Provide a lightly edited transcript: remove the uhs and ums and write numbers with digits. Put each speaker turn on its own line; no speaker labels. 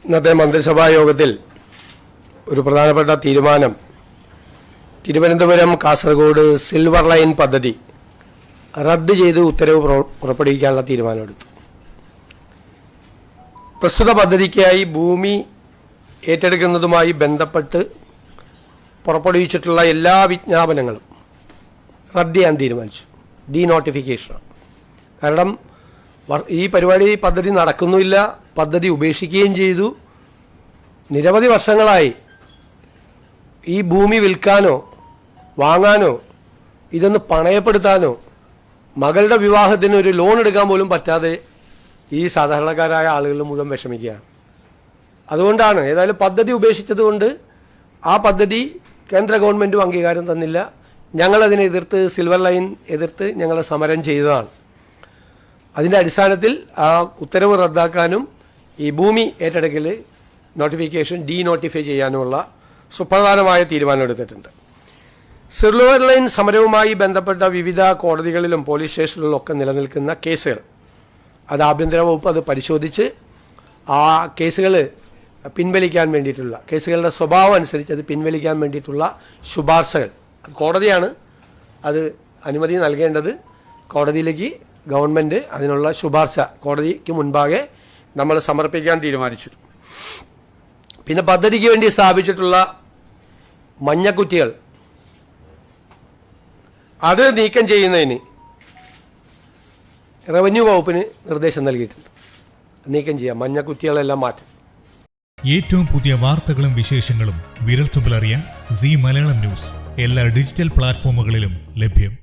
ഇന്നത്തെ മന്ത്രിസഭാ യോഗത്തിൽ ഒരു പ്രധാനപ്പെട്ട തീരുമാനം തിരുവനന്തപുരം കാസർഗോഡ് സിൽവർ ലൈൻ പദ്ധതി റദ്ദ് ചെയ്ത് ഉത്തരവ് പുറപ്പെടുവിക്കാനുള്ള തീരുമാനമെടുത്തു. പ്രസ്തുത പദ്ധതിക്കായി ഭൂമി ഏറ്റെടുക്കുന്നതുമായി ബന്ധപ്പെട്ട് പുറപ്പെടുവിച്ചിട്ടുള്ള എല്ലാ വിജ്ഞാപനങ്ങളും റദ്ദ് ചെയ്യാൻ തീരുമാനിച്ചു. ഡീനോട്ടിഫിക്കേഷൻ. കാരണം ഈ പദ്ധതി നടക്കുന്നുമില്ല, പദ്ധതി ഉപേക്ഷിക്കുകയും ചെയ്തു. നിരവധി വർഷങ്ങളായി ഈ ഭൂമി വിൽക്കാനോ വാങ്ങാനോ ഇതൊന്ന് പണയപ്പെടുത്താനോ മകളുടെ വിവാഹത്തിന് ഒരു ലോൺ എടുക്കാൻ പോലും പറ്റാതെ ഈ സാധാരണക്കാരായ ആളുകൾ മുഴുവൻ വിഷമിക്കുകയാണ്. അതുകൊണ്ടാണ് ഏതായാലും പദ്ധതി ഉപേക്ഷിച്ചതുകൊണ്ട് ആ പദ്ധതി കേന്ദ്ര ഗവൺമെൻറ്റും അംഗീകാരം തന്നില്ല. ഞങ്ങളതിനെ എതിർത്ത് സിൽവർ ലൈൻ എതിർത്ത് ഞങ്ങൾ സമരം ചെയ്തതാണ്. അതിൻ്റെ അടിസ്ഥാനത്തിൽ ആ ഉത്തരവ് റദ്ദാക്കാനും ഈ ഭൂമി ഏറ്റെടുക്കൽ നോട്ടിഫിക്കേഷൻ ഡീനോട്ടിഫൈ ചെയ്യാനുമുള്ള സുപ്രധാനമായ തീരുമാനമെടുത്തിട്ടുണ്ട്. സിൽവർ ലൈൻ സമരവുമായി ബന്ധപ്പെട്ട വിവിധ കോടതികളിലും പോലീസ് സ്റ്റേഷനുകളിലും ഒക്കെ നിലനിൽക്കുന്ന കേസുകൾ അത് ആഭ്യന്തര വകുപ്പ് അത് പരിശോധിച്ച് ആ കേസുകൾ പിൻവലിക്കാൻ വേണ്ടിയിട്ടുള്ള കേസുകളുടെ സ്വഭാവം അനുസരിച്ച് അത് പിൻവലിക്കാൻ വേണ്ടിയിട്ടുള്ള ശുപാർശകൾ കോടതിയാണ് അത് അനുമതി നൽകേണ്ടത്. കോടതിയിലേക്ക് ഗവൺമെൻറ് അതിനുള്ള ശുപാർശ കോടതിക്ക് മുൻപാകെ നമ്മൾ സമർപ്പിക്കാൻ തീരുമാനിച്ചു. പിന്നെ പദ്ധതിക്ക് വേണ്ടി സ്ഥാപിച്ചിട്ടുള്ള മഞ്ഞക്കുറ്റികൾ അത് നീക്കം ചെയ്യുന്നതിന് റവന്യൂ വകുപ്പിന് നിർദ്ദേശം നൽകിയിട്ടുണ്ട്. നീക്കം ചെയ്യാം, മഞ്ഞക്കുറ്റികളെല്ലാം മാറ്റും.
ഏറ്റവും പുതിയ വാർത്തകളും വിശേഷങ്ങളും വിരൽത്തുമ്പിലറിയാൻ സീ മലയാളം ന്യൂസ് എല്ലാ ഡിജിറ്റൽ പ്ലാറ്റ്ഫോമുകളിലും ലഭ്യം.